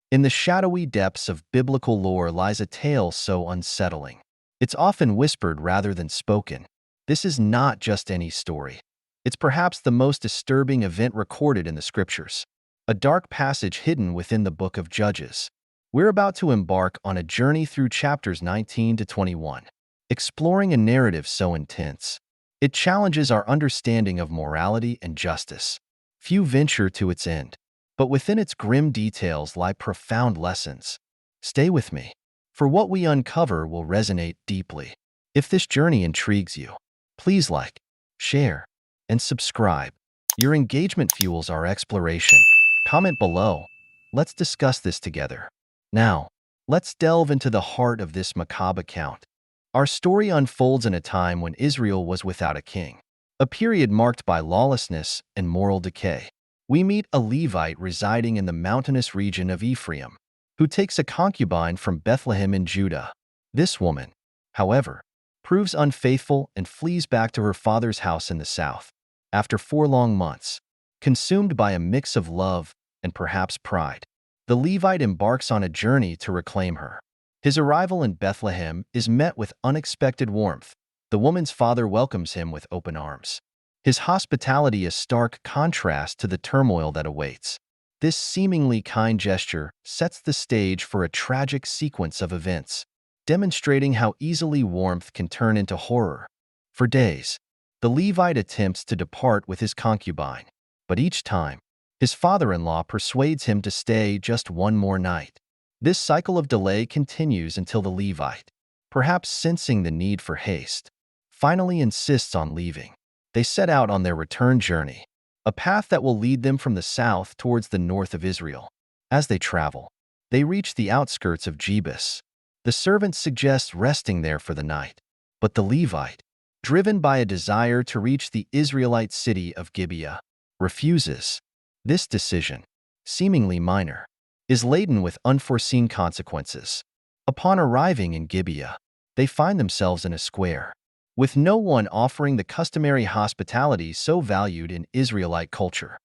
In the shadowy depths of biblical lore lies a tale so unsettling. It's often whispered rather than spoken. This is not just any story. It's perhaps the most disturbing event recorded in the scriptures, a dark passage hidden within the book of Judges. We're about to embark on a journey through chapters 19 to 21, exploring a narrative so intense. It challenges our understanding of morality and justice. Few venture to its end, but within its grim details lie profound lessons. Stay with me, for what we uncover will resonate deeply. If this journey intrigues you, please like, share, and subscribe. Your engagement fuels our exploration. Comment below. Let's discuss this together. Now, let's delve into the heart of this macabre account. Our story unfolds in a time when Israel was without a king, a period marked by lawlessness and moral decay. We meet a Levite residing in the mountainous region of Ephraim, who takes a concubine from Bethlehem in Judah. This woman, however, proves unfaithful and flees back to her father's house in the south. After 4 long months, consumed by a mix of love and perhaps pride, the Levite embarks on a journey to reclaim her. His arrival in Bethlehem is met with unexpected warmth. The woman's father welcomes him with open arms. His hospitality is stark contrast to the turmoil that awaits. This seemingly kind gesture sets the stage for a tragic sequence of events, demonstrating how easily warmth can turn into horror. For days, the Levite attempts to depart with his concubine, but each time, his father-in-law persuades him to stay just one more night. This cycle of delay continues until the Levite, perhaps sensing the need for haste, finally insists on leaving. They set out on their return journey, a path that will lead them from the south towards the north of Israel. As they travel, they reach the outskirts of Jebus. The servant suggests resting there for the night, but the Levite, driven by a desire to reach the Israelite city of Gibeah, refuses. This decision, seemingly minor, is laden with unforeseen consequences. Upon arriving in Gibeah, they find themselves in a square, with no one offering the customary hospitality so valued in Israelite culture.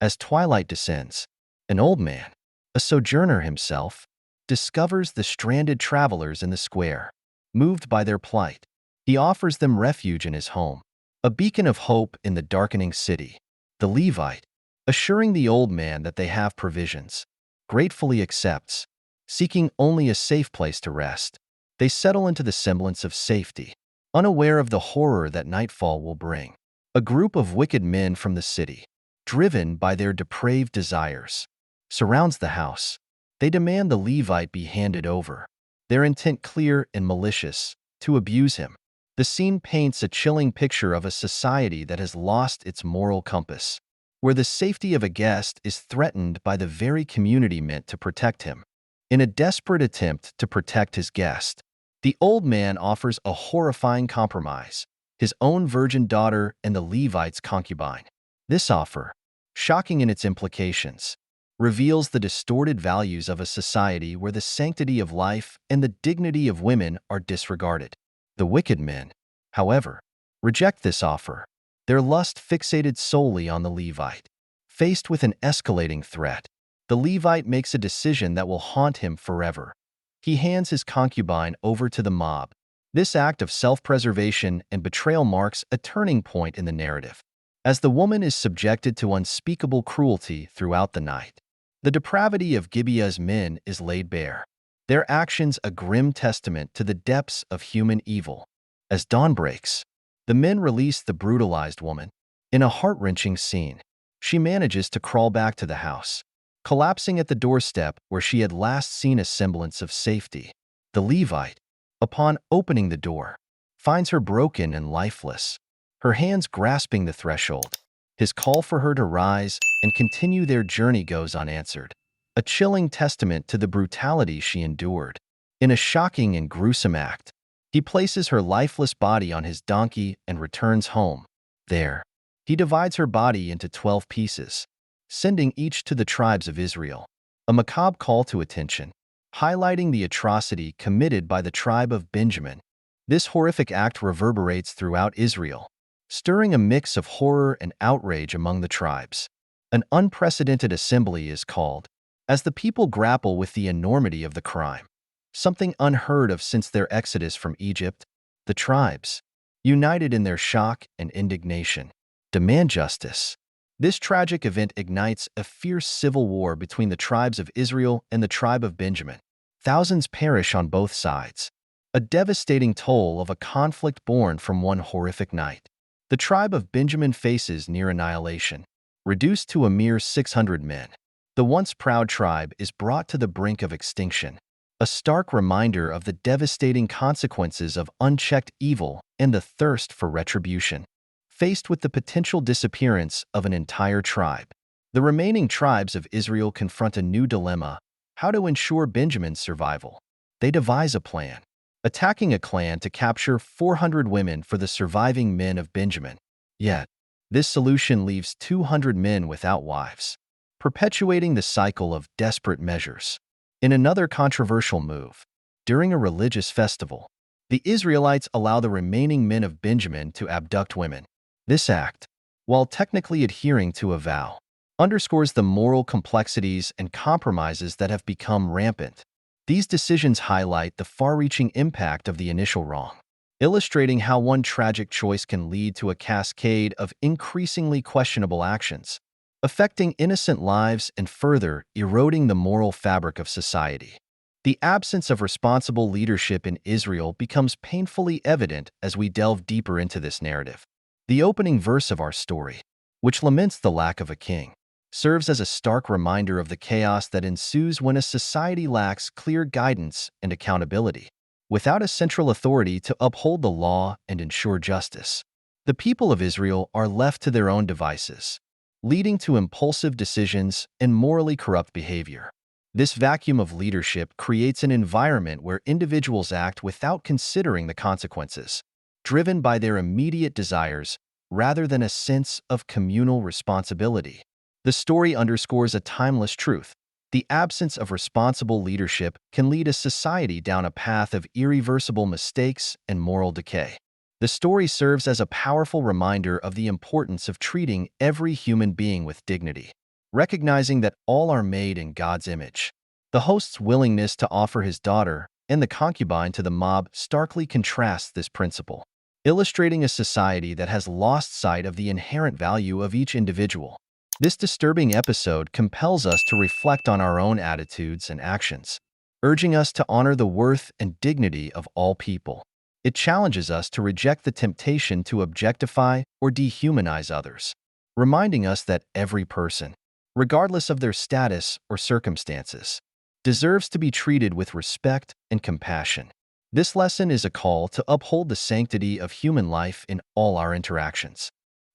As twilight descends, an old man, a sojourner himself, discovers the stranded travelers in the square. Moved by their plight, he offers them refuge in his home, a beacon of hope in the darkening city. The Levite, assuring the old man that they have provisions, gratefully accepts, seeking only a safe place to rest. They settle into the semblance of safety, unaware of the horror that nightfall will bring. A group of wicked men from the city, driven by their depraved desires, surrounds the house. They demand the Levite be handed over, their intent clear and malicious, to abuse him. The scene paints a chilling picture of a society that has lost its moral compass, where the safety of a guest is threatened by the very community meant to protect him. In a desperate attempt to protect his guest, the old man offers a horrifying compromise: his own virgin daughter and the Levite's concubine. This offer, shocking in its implications, reveals the distorted values of a society where the sanctity of life and the dignity of women are disregarded. The wicked men, however, reject this offer, their lust fixated solely on the Levite. Faced with an escalating threat, the Levite makes a decision that will haunt him forever. He hands his concubine over to the mob. This act of self-preservation and betrayal marks a turning point in the narrative, as the woman is subjected to unspeakable cruelty throughout the night. The depravity of Gibeah's men is laid bare, their actions a grim testament to the depths of human evil. As dawn breaks, the men release the brutalized woman. In a heart-wrenching scene, she manages to crawl back to the house, collapsing at the doorstep where she had last seen a semblance of safety. The Levite, upon opening the door, finds her broken and lifeless, her hands grasping the threshold. His call for her to rise and continue their journey goes unanswered, a chilling testament to the brutality she endured. In a shocking and gruesome act, he places her lifeless body on his donkey and returns home. There, he divides her body into 12 pieces, sending each to the tribes of Israel. A macabre call to attention, highlighting the atrocity committed by the tribe of Benjamin. This horrific act reverberates throughout Israel, stirring a mix of horror and outrage among the tribes. An unprecedented assembly is called, As the people grapple with the enormity of the crime, something unheard of since their exodus from Egypt, the tribes, united in their shock and indignation, demand justice. This tragic event ignites a fierce civil war between the tribes of Israel and the tribe of Benjamin. Thousands perish on both sides, a devastating toll of a conflict born from one horrific night. The tribe of Benjamin faces near annihilation, reduced to a mere 600 men. The once proud tribe is brought to the brink of extinction, a stark reminder of the devastating consequences of unchecked evil and the thirst for retribution. Faced with the potential disappearance of an entire tribe, the remaining tribes of Israel confront a new dilemma: how to ensure Benjamin's survival. They devise a plan, attacking a clan to capture 400 women for the surviving men of Benjamin. Yet, this solution leaves 200 men without wives, perpetuating the cycle of desperate measures. In another controversial move, during a religious festival, the Israelites allow the remaining men of Benjamin to abduct women. This act, while technically adhering to a vow, underscores the moral complexities and compromises that have become rampant. These decisions highlight the far-reaching impact of the initial wrong, illustrating how one tragic choice can lead to a cascade of increasingly questionable actions, affecting innocent lives and further eroding the moral fabric of society. The absence of responsible leadership in Israel becomes painfully evident as we delve deeper into this narrative. The opening verse of our story, which laments the lack of a king, serves as a stark reminder of the chaos that ensues when a society lacks clear guidance and accountability. Without a central authority to uphold the law and ensure justice, the people of Israel are left to their own devices, leading to impulsive decisions and morally corrupt behavior. This vacuum of leadership creates an environment where individuals act without considering the consequences, driven by their immediate desires rather than a sense of communal responsibility. The story underscores a timeless truth: the absence of responsible leadership can lead a society down a path of irreversible mistakes and moral decay. The story serves as a powerful reminder of the importance of treating every human being with dignity, recognizing that all are made in God's image. The host's willingness to offer his daughter and the concubine to the mob starkly contrasts this principle, illustrating a society that has lost sight of the inherent value of each individual. This disturbing episode compels us to reflect on our own attitudes and actions, urging us to honor the worth and dignity of all people. It challenges us to reject the temptation to objectify or dehumanize others, reminding us that every person, regardless of their status or circumstances, deserves to be treated with respect and compassion. This lesson is a call to uphold the sanctity of human life in all our interactions.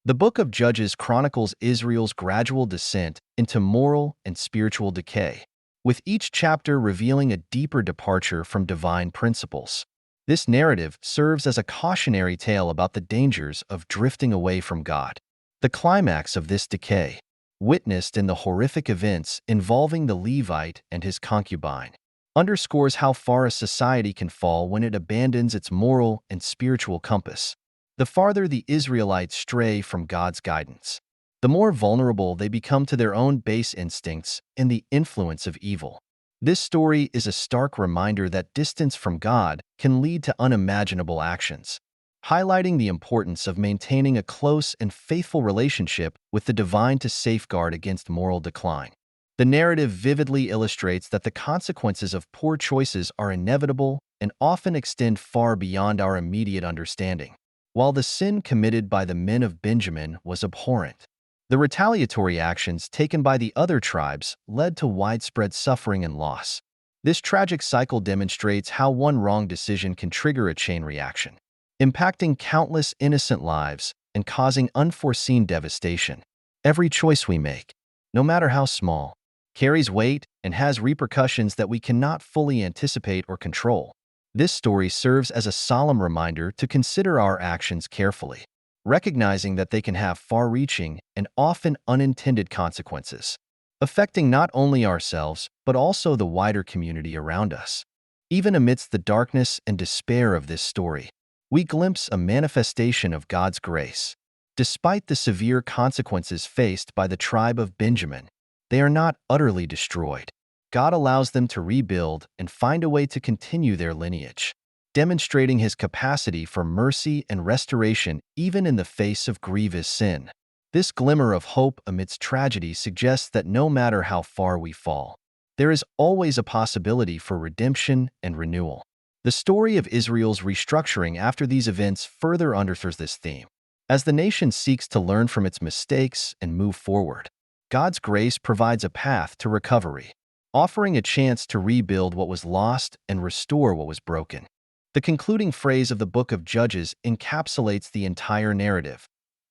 The Book of Judges chronicles Israel's gradual descent into moral and spiritual decay, with each chapter revealing a deeper departure from divine principles. This narrative serves as a cautionary tale about the dangers of drifting away from God. The climax of this decay, witnessed in the horrific events involving the Levite and his concubine, underscores how far a society can fall when it abandons its moral and spiritual compass. The farther the Israelites stray from God's guidance, the more vulnerable they become to their own base instincts and the influence of evil. This story is a stark reminder that distance from God can lead to unimaginable actions, highlighting the importance of maintaining a close and faithful relationship with the divine to safeguard against moral decline. The narrative vividly illustrates that the consequences of poor choices are inevitable and often extend far beyond our immediate understanding. While the sin committed by the men of Benjamin was abhorrent, the retaliatory actions taken by the other tribes led to widespread suffering and loss. This tragic cycle demonstrates how one wrong decision can trigger a chain reaction, impacting countless innocent lives and causing unforeseen devastation. Every choice we make, no matter how small, carries weight and has repercussions that we cannot fully anticipate or control. This story serves as a solemn reminder to consider our actions carefully, recognizing that they can have far-reaching and often unintended consequences, affecting not only ourselves but also the wider community around us. Even amidst the darkness and despair of this story, we glimpse a manifestation of God's grace. Despite the severe consequences faced by the tribe of Benjamin, they are not utterly destroyed. God allows them to rebuild and find a way to continue their lineage, demonstrating his capacity for mercy and restoration even in the face of grievous sin. This glimmer of hope amidst tragedy suggests that no matter how far we fall, there is always a possibility for redemption and renewal. The story of Israel's restructuring after these events further underscores this theme. As the nation seeks to learn from its mistakes and move forward, God's grace provides a path to recovery, offering a chance to rebuild what was lost and restore what was broken. The concluding phrase of the book of Judges encapsulates the entire narrative.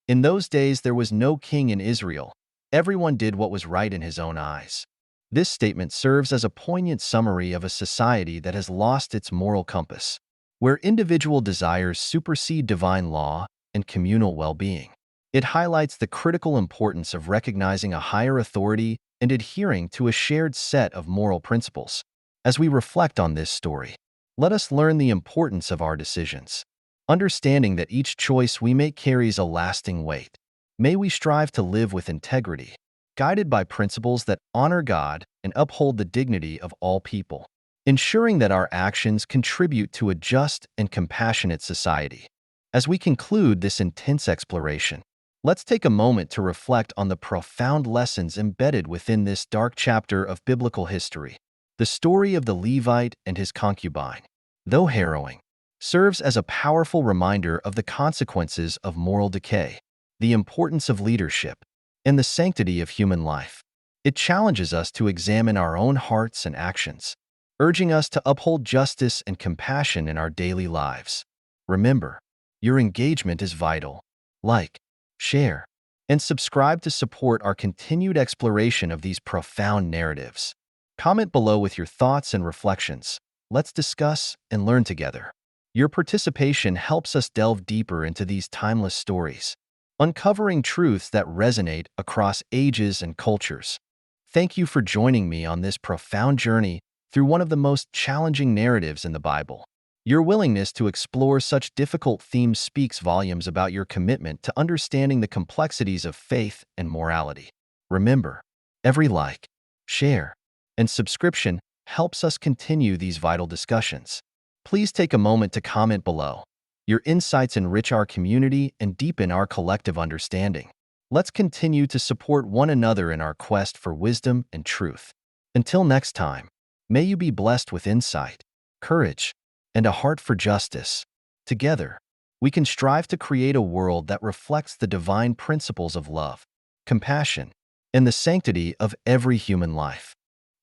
In those days there was no king in Israel. Everyone did what was right in his own eyes. This statement serves as a poignant summary of a society that has lost its moral compass, where individual desires supersede divine law and communal well-being. It highlights the critical importance of recognizing a higher authority and adhering to a shared set of moral principles. As we reflect on this story, let us learn the importance of our decisions, understanding that each choice we make carries a lasting weight. May we strive to live with integrity, guided by principles that honor God and uphold the dignity of all people, ensuring that our actions contribute to a just and compassionate society. As we conclude this intense exploration, let's take a moment to reflect on the profound lessons embedded within this dark chapter of biblical history. The story of the Levite and his concubine, though harrowing, serves as a powerful reminder of the consequences of moral decay, the importance of leadership, and the sanctity of human life. It challenges us to examine our own hearts and actions, urging us to uphold justice and compassion in our daily lives. Remember, your engagement is vital. Like, share, and subscribe to support our continued exploration of these profound narratives. Comment below with your thoughts and reflections. Let's discuss and learn together. Your participation helps us delve deeper into these timeless stories, uncovering truths that resonate across ages and cultures. Thank you for joining me on this profound journey through one of the most challenging narratives in the Bible. Your willingness to explore such difficult themes speaks volumes about your commitment to understanding the complexities of faith and morality. Remember, every like, share, and subscription helps us continue these vital discussions. Please take a moment to comment below. Your insights enrich our community and deepen our collective understanding. Let's continue to support one another in our quest for wisdom and truth. Until next time, may you be blessed with insight, courage, and a heart for justice. Together, we can strive to create a world that reflects the divine principles of love, compassion, and the sanctity of every human life.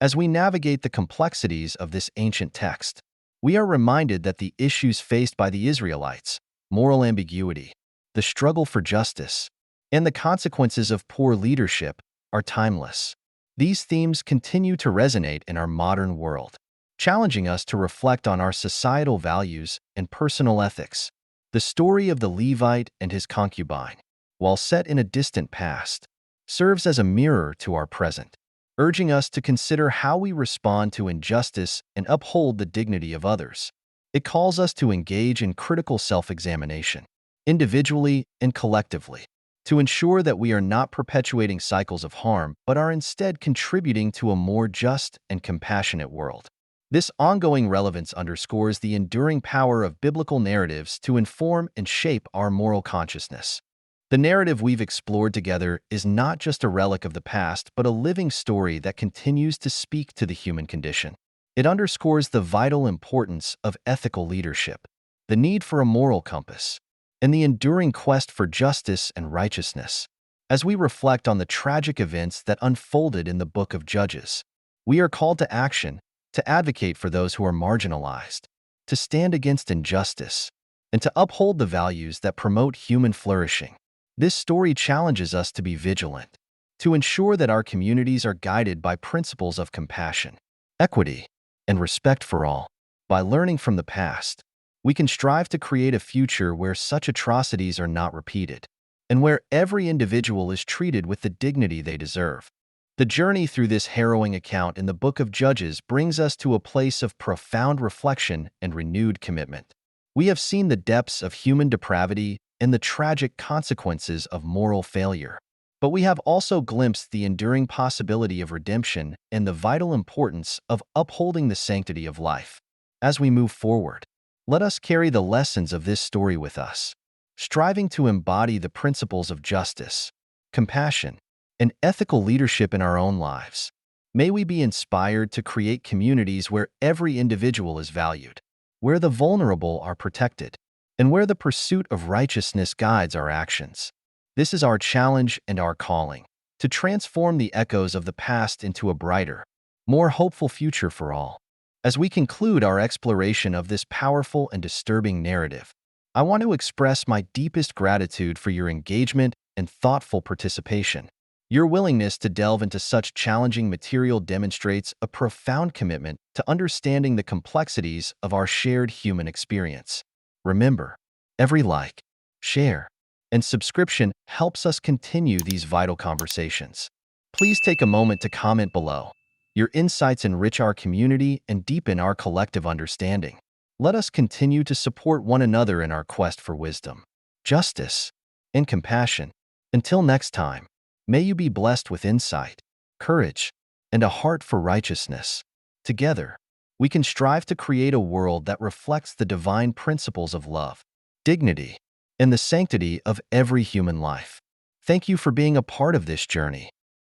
As we navigate the complexities of this ancient text, we are reminded that the issues faced by the Israelites, moral ambiguity, the struggle for justice, and the consequences of poor leadership, are timeless. These themes continue to resonate in our modern world, challenging us to reflect on our societal values and personal ethics. The story of the Levite and his concubine, while set in a distant past, serves as a mirror to our present, urging us to consider how we respond to injustice and uphold the dignity of others. It calls us to engage in critical self-examination, individually and collectively, to ensure that we are not perpetuating cycles of harm but are instead contributing to a more just and compassionate world. This ongoing relevance underscores the enduring power of biblical narratives to inform and shape our moral consciousness. The narrative we've explored together is not just a relic of the past, but a living story that continues to speak to the human condition. It underscores the vital importance of ethical leadership, the need for a moral compass, and the enduring quest for justice and righteousness. As we reflect on the tragic events that unfolded in the book of Judges, we are called to action, to advocate for those who are marginalized, to stand against injustice, and to uphold the values that promote human flourishing. This story challenges us to be vigilant, to ensure that our communities are guided by principles of compassion, equity, and respect for all. By learning from the past, we can strive to create a future where such atrocities are not repeated, and where every individual is treated with the dignity they deserve. The journey through this harrowing account in the book of Judges brings us to a place of profound reflection and renewed commitment. We have seen the depths of human depravity and the tragic consequences of moral failure. But we have also glimpsed the enduring possibility of redemption and the vital importance of upholding the sanctity of life. As we move forward, let us carry the lessons of this story with us, striving to embody the principles of justice, compassion, and ethical leadership in our own lives. May we be inspired to create communities where every individual is valued, where the vulnerable are protected, and where the pursuit of righteousness guides our actions. This is our challenge and our calling, to transform the echoes of the past into a brighter, more hopeful future for all. As we conclude our exploration of this powerful and disturbing narrative, I want to express my deepest gratitude for your engagement and thoughtful participation. Your willingness to delve into such challenging material demonstrates a profound commitment to understanding the complexities of our shared human experience. Remember, every like, share, and subscription helps us continue these vital conversations. Please take a moment to comment below. Your insights enrich our community and deepen our collective understanding. Let us continue to support one another in our quest for wisdom, justice, and compassion. Until next time, may you be blessed with insight, courage, and a heart for righteousness. Together, we can strive to create a world that reflects the divine principles of love, dignity, and the sanctity of every human life. Thank you for being a part of this journey.